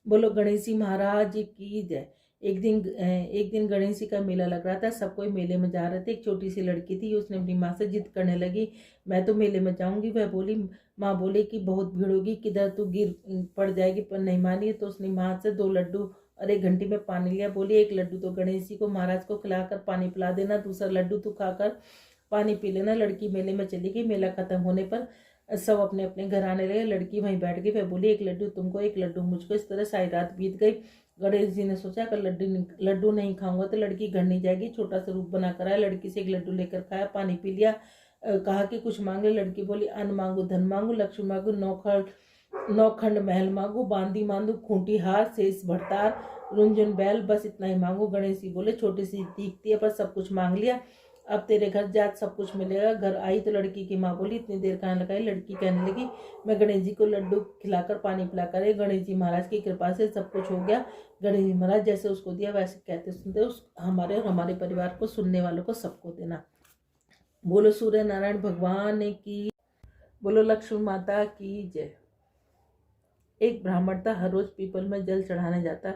बोलो गणेश जी महाराज की जय। एक दिन गणेश जी का मेला लग रहा था। सब कोई मेले में जा रहे थे। एक छोटी सी लड़की थी, उसने अपनी माँ से जिद करने लगी, मैं तो मेले में जाऊंगी। वह बोली, माँ बोली कि बहुत भीड़ होगी, किधर तू गिर पड़ जाएगी, पर नहीं मानी। तो उसने माँ से 2 लड्डू और 1 घंटी में पानी लिया। बोली, एक लड्डू तो गणेश जी को महाराज को खिलाकर पानी पिला देना, दूसरा लड्डू तू खाकर पानी पी लेना। लड़की मेले में चली गई। मेला खत्म होने पर सब अपने अपने घर आने लगे। लड़की वहीं बैठ गई। वह बोली, एक लड्डू तुमको, एक लड्डू मुझको। इस तरह सारी रात बीत गई। गणेश जी ने सोचा कि लड्डू नहीं खाऊंगा तो लड़की घर नहीं जाएगी। छोटा सा रूप बनाकर आया, लड़की से एक लड्डू लेकर खाया, पानी पी लिया। कहा कि कुछ मांग ले। लड़की बोली, अन्न मांगू, धन मांगू, लक्ष्मी मांगू, नौखंड महल मांगू, बांदी मांगू, खूंटी हार, शेष भरतार, रुंझुन बैल, बस इतना ही मांगू। गणेश जी बोले, छोटी सी दिखती है पर सब कुछ मांग लिया, अब तेरे घर जात सब कुछ मिलेगा। घर आई तो लड़की की माँ बोली, इतनी देर कहाँ लगाई। लड़की कहने लगी, मैं गणेश जी को लड्डू खिलाकर पानी पिलाकर गणेश जी महाराज की कृपा से सब कुछ हो गया। गणेश जी महाराज जैसे उसको दिया वैसे कहते सुनते उस हमारे और हमारे परिवार को, सुनने वालों को, सबको देना। बोलो सूर्य नारायण भगवान की, बोलो लक्ष्मी माता की जय। एक ब्राह्मण था, हर रोज पीपल में जल चढ़ाने जाता।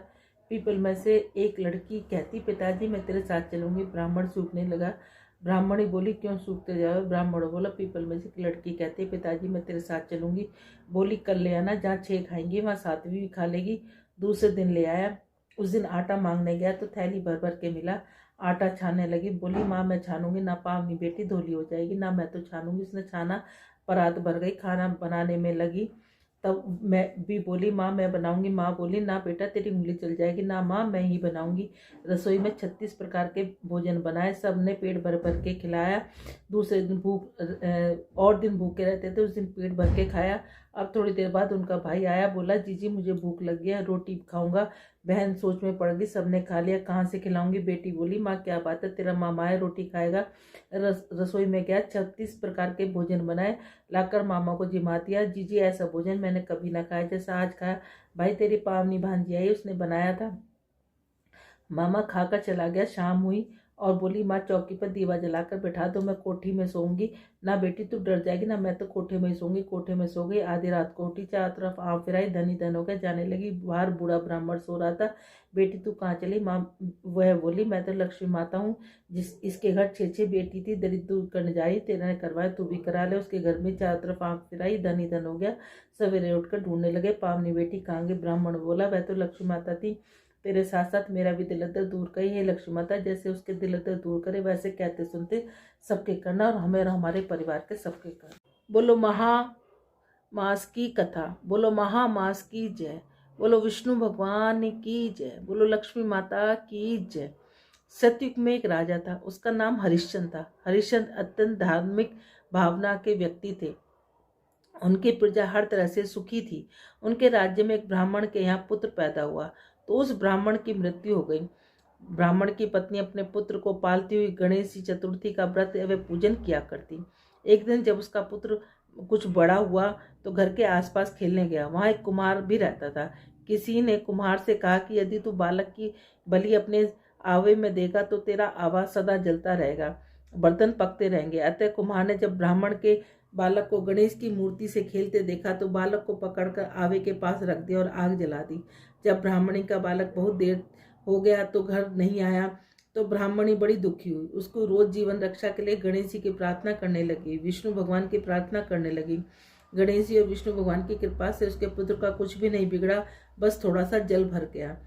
पीपल में से एक लड़की कहती, पिताजी मैं तेरे साथ चलूंगी। ब्राह्मण सूखने लगा। ब्राह्मणी बोली, क्यों सूखते जाओ। ब्राह्मण बोला, पीपल में से एक लड़की कहती, पिताजी मैं तेरे साथ चलूंगी। बोली, कल ले आना, जहाँ 6 खाएंगी वहाँ 7वीं भी खा लेगी। दूसरे दिन ले आया। उस दिन आटा मांगने गया तो थैली भर भर के मिला। आटा छानने लगी। बोली, माँ मैं छानूंगी ना, पावनी बेटी धोली हो जाएगी ना, मैं तो छानूंगी। उसने छाना, परात भर गई। खाना बनाने में लगी। तब मैं भी बोली, माँ मैं बनाऊंगी। माँ बोली, ना बेटा तेरी उंगली चल जाएगी। ना माँ मैं ही बनाऊंगी। रसोई में 36 प्रकार के भोजन बनाए, सबने पेट भर भर के खिलाया। दूसरे दिन और दिन भूखे रहते थे, उस दिन पेट भर के खाया। अब थोड़ी देर बाद उनका भाई आया, बोला, जीजी मुझे भूख लगी है, रोटी खाऊंगा। बहन सोच में पड़ गई, सबने खा लिया, कहाँ से खिलाऊंगी। बेटी बोली, माँ क्या बात है, तेरा मामा है, रोटी खाएगा। रसोई में गया, 36 प्रकार के भोजन बनाए, लाकर मामा को जिमा दिया। जीजी ऐसा भोजन मैंने कभी ना खाया जैसा आज खाया। भाई तेरी पावनी भांजी आई, उसने बनाया था। मामा खाकर चला गया। शाम हुई और बोली, माँ चौकी पर दीवा जलाकर बैठा दो, मैं कोठी में सोऊंगी। ना बेटी तू डर जाएगी ना, मैं तो कोठे में ही सोऊंगी। कोठे में सो गई। आधी रात को उठी, चारों तरफ आँव फिराई, धनी धन हो गया, जाने लगी। बाहर बूढ़ा ब्राह्मण सो रहा था। बेटी तू कहाँ चली। माँ वह बोली, मैं तो लक्ष्मी माता हूँ, इसके घर 6 बेटी थी, दरिद्र दूर करने जा रही, तेरा ने करवाया, तू भी करा ले। उसके घर में चारों तरफ आँख फिराई, धनी धन हो गया। सवेरे उठकर ढूंढने लगे, पावनी बेटी कहाँ गई। ब्राह्मण बोला, वह तो लक्ष्मी माता थी, तेरे साथ साथ मेरा भी दिल दर्द दूर करे। हे लक्ष्मी माता, जैसे उसके दिल दर्द दूर करे वैसे कहते सुनते सबके करना, और हमें और हमारे परिवार के सबके करना। बोलो महामास की कथा, बोलो महामास की जय, बोलो विष्णु भगवान की जय, बोलो लक्ष्मी माता की जय। सतयुग में एक राजा था, उसका नाम हरिश्चंद्र था। हरिश्चंद्र अत्यंत धार्मिक भावना के व्यक्ति थे। उनकी प्रजा हर तरह से सुखी थी। उनके राज्य में एक ब्राह्मण के यहाँ पुत्र पैदा हुआ तो उस ब्राह्मण की मृत्यु हो गई। ब्राह्मण की पत्नी अपने पुत्र को पालती हुई गणेश चतुर्थी का व्रत एवं पूजन किया करती। एक दिन जब उसका पुत्र कुछ बड़ा हुआ तो घर के आसपास खेलने गया। वहाँ एक कुम्हार भी रहता था। किसी ने कुम्हार से कहा कि यदि तू बालक की बलि अपने आवे में देगा तो तेरा आवा सदा जलता रहेगा, बर्तन पकते रहेंगे। अतः कुम्हार ने जब ब्राह्मण के बालक को गणेश की मूर्ति से खेलते देखा तो बालक को पकड़कर आवे के पास रख दिया और आग जला दी। जब ब्राह्मणी का बालक बहुत देर हो गया तो घर नहीं आया तो ब्राह्मणी बड़ी दुखी हुई। उसको रोज जीवन रक्षा के लिए गणेश जी की प्रार्थना करने लगी, विष्णु भगवान की प्रार्थना करने लगी। गणेश जी और विष्णु भगवान की कृपा से उसके पुत्र का कुछ भी नहीं बिगड़ा, बस थोड़ा सा जल भर गया।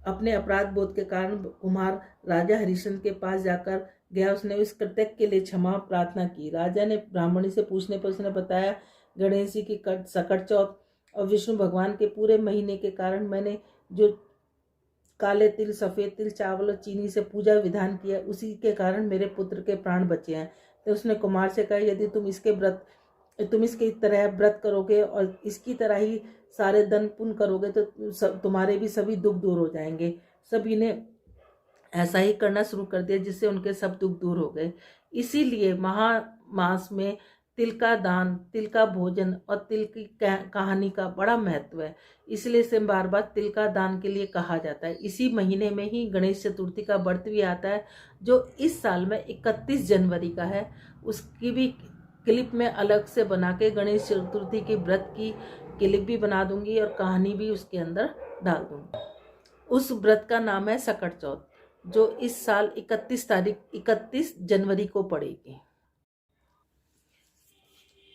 अपने अपराध बोध के कारण कुमार राजा हरिश्चंद्र के पास जाकर गया। उसने इस कृत्य के लिए क्षमा प्रार्थना की। राजा ने ब्राह्मणी से पूछने पर उसने बताया, गणेश जी की सकट चौथ और विष्णु भगवान के पूरे महीने के कारण मैंने जो काले तिल, सफ़ेद तिल, चावल और चीनी से पूजा विधान किया, उसी के कारण मेरे पुत्र के प्राण बचे हैं। तो उसने कुमार से कहा, यदि तुम इसकी तरह व्रत करोगे और इसकी तरह ही सारे धन पुण्य करोगे तो तुम्हारे भी सभी दुख दूर हो जाएंगे। सभी ने ऐसा ही करना शुरू कर दिया, जिससे उनके सब दुख दूर हो गए। इसीलिए महामास में तिल का दान, तिल का भोजन और तिल की कहानी का बड़ा महत्व है। इसलिए इसे बार बार तिल का दान के लिए कहा जाता है। इसी महीने में ही गणेश चतुर्थी का व्रत भी आता है, जो इस साल में 31 जनवरी का है। उसकी भी क्लिप में अलग से बना के गणेश चतुर्थी के व्रत की क्लिप भी बना दूंगी और कहानी भी उसके अंदर डाल दूंगी। उस व्रत का नाम है सकट चौथ, जो इस साल 31 जनवरी को पड़ेगी।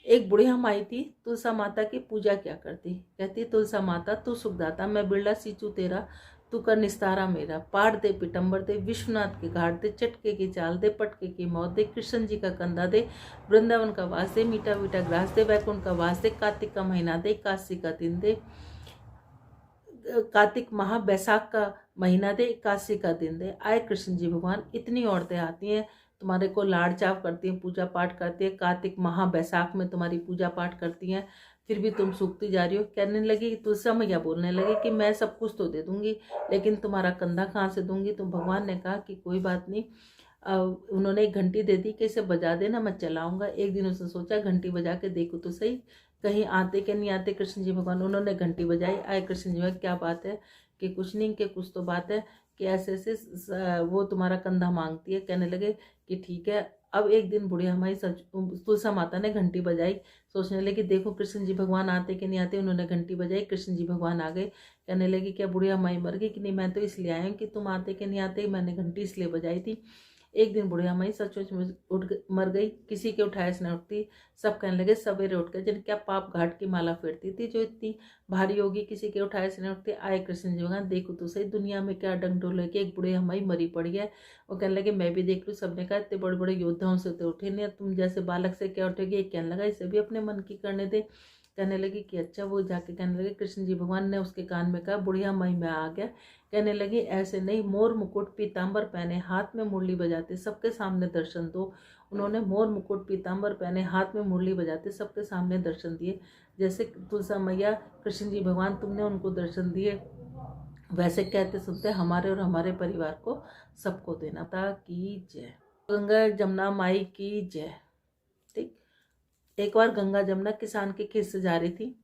एक बुढ़िया माई थी, तुलसा माता की पूजा क्या करती। कहती, तुलसा माता तू सुखदाता, मैं बिरला सींचू तेरा, तू कर निस्तारा मेरा। पाट दे पिटंबर दे, विश्वनाथ के घाट दे, चटके की चाल दे, पटके की मौत दे, कृष्ण जी का कंधा दे, वृंदावन का वास दे, मीठा मीठा ग्रास दे, वैकुंठ का वास दे, कार्तिक का महीना दे, एकादशी का दिन दे, कार्तिक माह बैसाख का महीना दे, एकादशी का दिन दे। आए कृष्ण जी भगवान, इतनी औरतें आती हैं तुम्हारे को लाड़ चाव करती हैं, पूजा पाठ करती है, कार्तिक माह बैसाख में तुम्हारी पूजा पाठ करती हैं, फिर भी तुम सूखती जा रही हो। कहने लगी, तुलसा मैया बोलने लगी कि मैं सब कुछ तो दे दूंगी, लेकिन तुम्हारा कंधा कहाँ से दूंगी। तो भगवान ने कहा कि कोई बात नहीं। उन्होंने एक घंटी दे दी कि इसे बजा देना, मैं चलाऊंगा। एक दिन उसने सोचा घंटी बजा के देखो तो सही, कहीं आते कि नहीं आते कृष्ण जी भगवान। उन्होंने घंटी बजाई, आए कृष्ण जी भगवान, क्या बात है कि कुछ नहीं, कि कुछ तो बात है कि ऐसे ऐसे वो तुम्हारा कंधा मांगती है। कहने लगे कि ठीक है। अब एक दिन बुढ़िया माई तुलसा माता ने घंटी बजाई, सोचने लगी देखो कृष्ण जी भगवान आते कि नहीं आते। उन्होंने घंटी बजाई, कृष्ण जी भगवान आ गए। कहने लगी, क्या बुढ़िया माई मर गई कि नहीं, मैं तो इसलिए आई हूँ कि तुम आते कि नहीं आते, मैंने घंटी इसलिए बजाई थी। एक दिन बुढ़िया माई सचमुच में मर गई, किसी के उठाए से न उठती। सब कहने लगे सवेरे उठ कर, जिन क्या पाप घाट की माला फेरती थी जो इतनी भारी होगी, किसी के उठाए से न उठती। आए कृष्ण जी भगवान, देखो तो सही दुनिया में क्या डंडोल है कि एक बुढ़िया माई मरी पड़ी है। वो कहने लगे मैं भी देख लूँ। सबने कहा इतने बड़े बड़े योद्धाओं से तो उठे नहीं, तुम जैसे बालक से क्या उठेगी। एक कहने लगा इसे भी अपने मन की करने दे। कहने लगी कि अच्छा। वो जाके कहने लगे, कृष्ण जी भगवान ने उसके कान में कहा, बुढ़िया माई मैं आ गया। कहने लगी ऐसे नहीं, मोर मुकुट पीताम्बर पहने, हाथ में मुरली बजाते, सबके सामने दर्शन दो। उन्होंने मोर मुकुट पीताम्बर पहने, हाथ में मुरली बजाते, सबके सामने दर्शन दिए। जैसे तुलसा मैया, कृष्ण जी भगवान तुमने उनको दर्शन दिए, वैसे कहते सुनते हमारे और हमारे परिवार को सबको देना। माता की जय। गंगा जमुना माई की जय। ठीक। एक बार गंगा जमुना किसान के खेत से जा रही थी,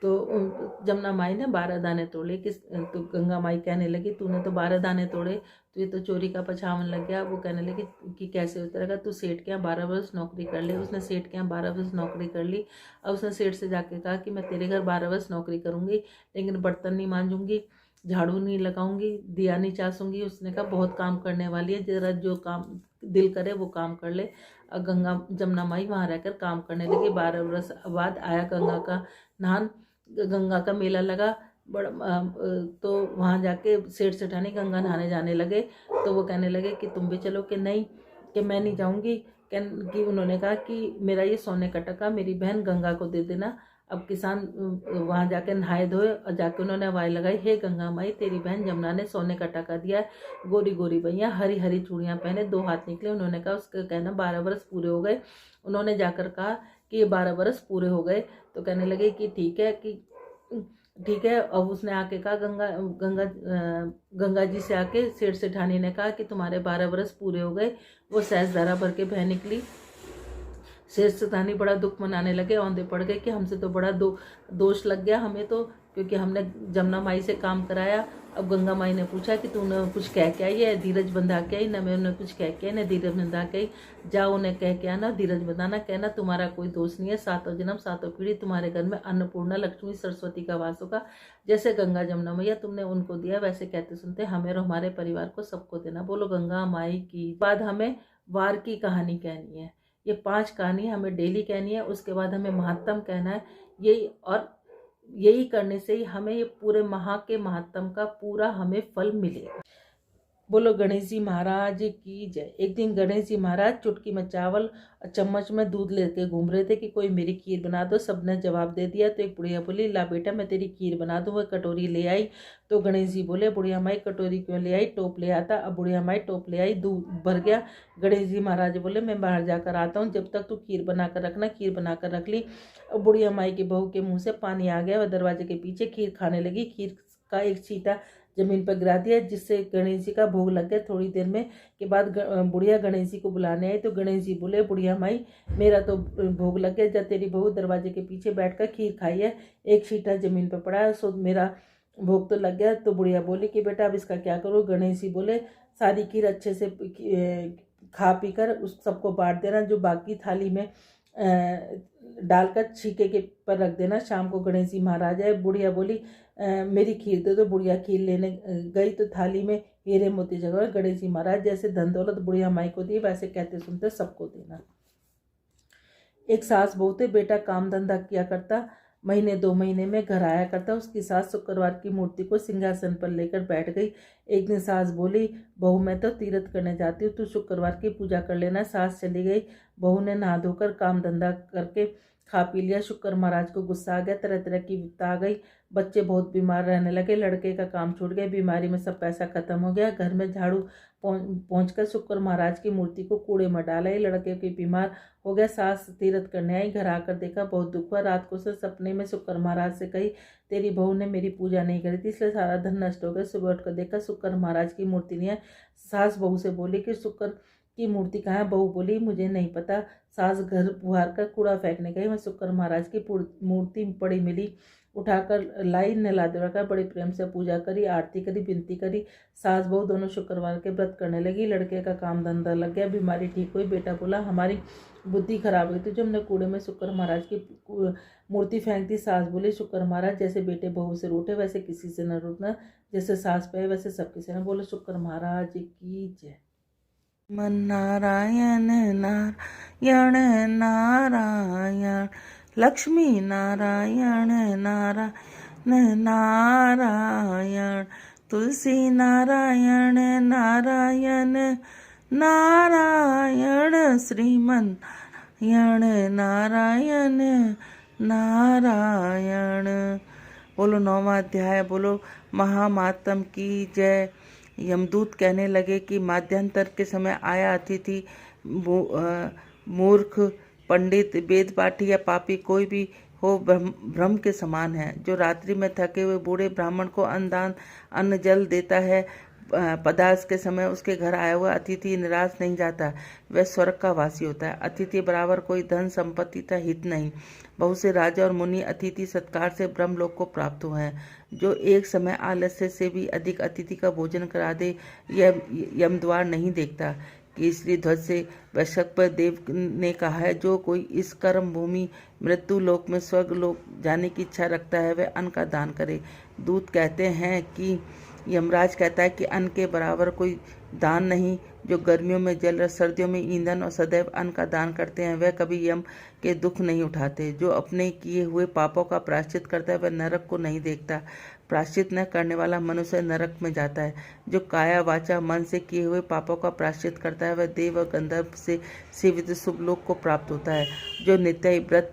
तो जमुना माई ने 12 दाने तोड़े। तो गंगा माई कहने लगी, तूने तो 12 दाने तोड़े, तो ये तो चोरी का पछावन लग गया। वो कहने लगी कि कैसे उतरेगा, तू सेठ के यहाँ 12 वर्ष नौकरी कर ले। उसने सेठ के यहाँ 12 वर्ष नौकरी कर ली। अब उसने सेठ से जाके कहा कि मैं तेरे घर 12 वर्ष नौकरी करूँगी, लेकिन बर्तन नहीं मांजूंगी, झाड़ू नहीं लगाऊंगी, दिया नहीं चासूंगी। उसने कहा बहुत काम करने वाली है, जरा जो काम दिल करे वो काम कर ले। और गंगा जमुना माई वहाँ रहकर काम करने लगी। 12 वर्ष बाद आया गंगा का नहान, गंगा का मेला लगा बड़ा। तो वहाँ जाके सेठ सेठानी गंगा नहाने जाने लगे। तो वो कहने लगे कि तुम भी चलो, कि नहीं, कि मैं नहीं जाऊँगी। कि उन्होंने कहा कि मेरा ये सोने का टका मेरी बहन गंगा को दे देना। अब किसान वहाँ जाके नहाए धोए और जाके उन्होंने आवाज़ लगाई, हे गंगा माई तेरी बहन जमुना ने सोने का टका दिया है, गोरी गोरी भैया हरी हरी चूड़ियाँ पहने, 2 हाथ निकले। उन्होंने कहा उसका कहना 12 वर्ष पूरे हो गए। उन्होंने जाकर कहा कि ये 12 वर्ष पूरे हो गए। तो कहने लगे कि ठीक है, कि ठीक है। अब उसने आके कहा, गंगा जी से आके सेठ सेठानी ने कहा कि तुम्हारे 12 वर्ष पूरे हो गए। वो सहज धारा भर के बह निकली। सेठ सेठानी बड़ा दुख मनाने लगे, औंधे पड़ गए कि हमसे तो बड़ा दोष लग गया हमें तो, क्योंकि हमने जमुना माई से काम कराया। अब गंगा माई ने पूछा कि तूने कुछ कह के आई है, धीरज बंधा के आई। न मैं उन्हें कुछ कह के आई, न धीरज बंधा के आई। जाओ उन्हें कह के आना, धीरज बंधाना, कहना तुम्हारा कोई दोष नहीं है, 7 जन्म 7 पीढ़ी तुम्हारे घर में अन्नपूर्णा लक्ष्मी सरस्वती का वास होगा। जैसे गंगा जमुना मैया तुमने उनको दिया, वैसे कहते सुनते हमें और हमारे परिवार को सबको देना। बोलो गंगा माई की। बाद हमें वार की कहानी कहनी है। ये 5 कहानी हमें डेली कहनी है। उसके बाद हमें महात्म कहना है। यही करने से ही हमें ये पूरे माह के महात्म का पूरा हमें फल मिलेगा। बोलो गणेश जी महाराज की जय। एक दिन गणेश जी महाराज चुटकी में चावल और चम्मच में दूध लेके घूम रहे थे कि कोई मेरी खीर बना दो। सबने जवाब दे दिया। तो एक बुढ़िया बोली, ला बेटा मैं तेरी खीर बना दूँ। वह कटोरी ले आई। तो गणेश जी बोले, बुढ़िया माई कटोरी क्यों ले आई, टोप ले आता। अब बुढ़िया माई टोप ले आई, दूध भर गया। गणेश जी महाराज बोले, मैं बाहर जाकर आता हूँ, जब तक तू खीर बना कर रखना। खीर बना कर रख ली। अब बुढ़िया माई की बहू के मुँह से पानी आ गया। वह दरवाजे के पीछे खीर खाने लगी। खीर का एक छींटा जमीन पर गिरा दिया, जिससे गणेश जी का भोग लग गया। थोड़ी देर में के बाद बुढ़िया गणेश जी को बुलाने आई। तो गणेश जी बोले, बुढ़िया माई मेरा तो भोग लग गया, जब तेरी बहू दरवाजे के पीछे बैठकर खीर खाई है, एक छींटा जमीन पर पड़ा है, सो मेरा भोग तो लग गया। तो बुढ़िया बोली कि बेटा अब इसका क्या करूँ। गणेश जी बोले, सारी खीर अच्छे से खा पी कर उस सबको बांट देना, जो बाकी थाली में डालकर छीके के पर रख देना। शाम को गणेश जी महाराज आए। बुढ़िया बोली मेरी खीर दे दो। बुढ़िया खीर लेने गई तो थाली में हीरे मोती जगह। गणेश जी महाराज जैसे धन दौलत बुढ़िया माई को दी, वैसे कहते सुनते सबको देना। एक सास बहू थे। बेटा काम धंधा किया करता, महीने 2 महीने में घर आया करता। उसकी सास शुक्रवार की मूर्ति को सिंहासन पर लेकर बैठ गई। एक दिन सास बोली, बहू मैं तो तीर्थ करने जाती हूँ, तू शुक्रवार की पूजा कर लेना। सास चली गई। बहू ने नहा धोकर काम धंधा करके खा पी लिया। शुक्र महाराज को गुस्सा आ गया। तरह तरह की विपदा आ गई। बच्चे बहुत बीमार रहने लगे। लड़के का काम छूट गया। बीमारी में सब पैसा खत्म हो गया। घर में झाड़ू पहुंचकर शुक्र महाराज की मूर्ति को कूड़े में डाला। ये लड़के के बीमार हो गया। सास तीर्थ करने आई। घर आकर देखा बहुत दुख हुआ। रात को से सपने में शुक्र महाराज से कही, तेरी बहू ने मेरी पूजा नहीं करी थी, इसलिए सारा धन नष्ट हो गया। सुबह उठकर देखा शुक्र महाराज की मूर्ति नहीं है। सास बहू से बोली कि शुक्र की मूर्ति कहाँ है? बहू बोली मुझे नहीं पता। सास घर बुहार कर कूड़ा फेंकने गई। मैं शुक्र महाराज की मूर्ति पड़ी मिली, उठाकर लाई, नहला धुलाकर बड़े प्रेम से पूजा करी, आरती करी, विनती करी। सास बहू दोनों शुक्रवार के व्रत करने लगी। लड़के का काम धंधा लग गया, बीमारी ठीक हुई। बेटा बोला हमारी बुद्धि खराब हुई थी जो हमने कूड़े में शुक्र महाराज की मूर्ति फेंक दी। सास बोले शुक्र महाराज जैसे बेटे बहू से रूठे वैसे किसी से न रूठना, जैसे सास पे वैसे सबके से न। बोले शुक्र महाराज की जय। मन नारायण नारायण नारायण, लक्ष्मी नारायण नारायण नारायण, तुलसी नारायण नारायण नारायण, श्रीमन नारायण नारायण नारायण। बोलो 9वां अध्याय। बोलो महामातम की जय। यमदूत कहने लगे कि मध्यांतर के समय आया अतिथि मूर्ख, पंडित, वेद पाठी या पापी कोई भी हो भ्रम के समान है। जो रात्रि में थके हुए बूढ़े ब्राह्मण को अन्न जल देता है, पदार्थ के समय उसके घर आया हुआ अतिथि निराश नहीं जाता, वह स्वर्ग का वासी होता है। अतिथि बराबर कोई धन संपत्ति का हित नहीं। बहुत से राजा और मुनि अतिथि सत्कार से ब्रह्मलोक को प्राप्त हुए हैं। जो एक समय आलस्य से भी अधिक अतिथि का भोजन करा दे, यह यमद्वार नहीं देखता। केसरी ध्वज से वैश्यप देव ने कहा है, जो कोई इस कर्म भूमि मृत्यु लोक में स्वर्ग लोक जाने की इच्छा रखता है, वह अन्न का दान करे। दूत कहते हैं कि यमराज कहता है कि अन्न के बराबर कोई दान नहीं। जो गर्मियों में जल और सर्दियों में ईंधन और सदैव अन्न का दान करते हैं, वह कभी यम के दुख नहीं उठाते। जो अपने किए हुए पापों का प्रायश्चित करता है, वह नरक को नहीं देखता। प्रायश्चित न करने वाला मनुष्य नरक में जाता है। जो काया वाचा मन से किए हुए पापों का प्रायश्चित करता है, वह देव और गंधर्व से सेवित शुभ लोक को प्राप्त होता है। जो नित्य व्रत,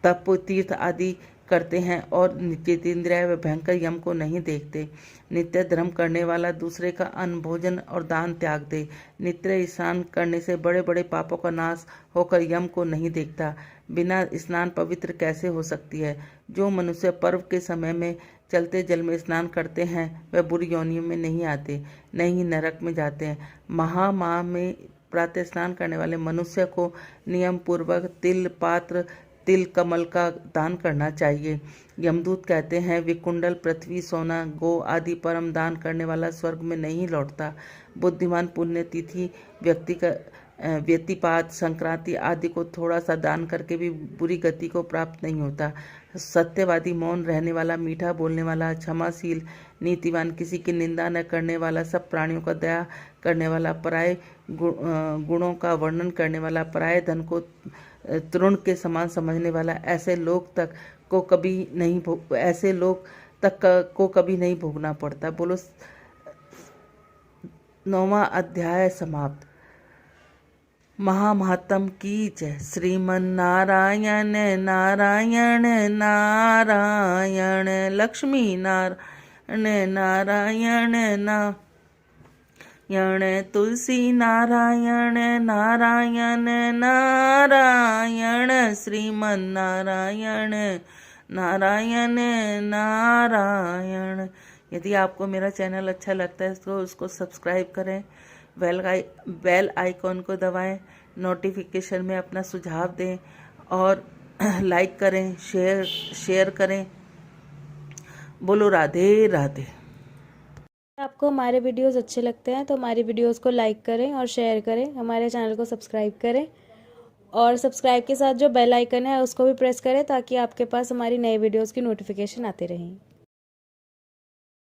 तप, तीर्थ आदि करते हैं और जितेंद्रिय व भयंकर यम को नहीं देखते। नित्य धर्म करने वाला दूसरे का अन्न, भोजन और दान त्याग दे। नित्य स्नान करने से बड़े बड़े पापों का नाश होकर यम को नहीं देखता। बिना स्नान पवित्र कैसे हो सकती है? जो मनुष्य पर्व के समय में चलते जल में स्नान करते हैं, वह बुरी योनियों में नहीं आते, नहीं नरक में जाते हैं। महामाह में प्रातः स्नान करने वाले मनुष्य को नियम पूर्वक तिल पात्र, तिल कमल का दान करना चाहिए। यमदूत कहते हैं, विकुंडल, पृथ्वी, सोना, गो आदि परम दान करने वाला स्वर्ग में नहीं लौटता। बुद्धिमान पुण्यतिथि व्यक्ति का व्यतिपात, संक्रांति आदि को थोड़ा सा दान करके भी बुरी गति को प्राप्त नहीं होता। सत्यवादी, मौन रहने वाला, मीठा बोलने वाला, क्षमाशील, नीतिवान, किसी की निंदा न करने वाला, सब प्राणियों का दया करने वाला, पराये गुणों का वर्णन करने वाला, पराये धन को तृण के समान समझने वाला, ऐसे लोग तक को कभी नहीं भोगना पड़ता। बोलो 9वां अध्याय समाप्त। महामहात्म की जय। श्रीमन नारायण नारायण नारायण, लक्ष्मी नारायण नारायण नारायण, तुलसी नारायण नारायण नारायण, श्रीमन नारायण नारायण नारायण। यदि आपको मेरा चैनल अच्छा लगता है तो उसको सब्सक्राइब करें, बेल आइकॉन को दबाएं, नोटिफिकेशन में अपना सुझाव दें और लाइक करें, शेयर करें। बोलो राधे राधे। आपको हमारे वीडियोस अच्छे लगते हैं तो हमारी वीडियोस को लाइक करें और शेयर करें, हमारे चैनल को सब्सक्राइब करें और सब्सक्राइब के साथ जो बेल आइकन है उसको भी प्रेस करें ताकि आपके पास हमारी नई वीडियोस की नोटिफिकेशन आते रहें।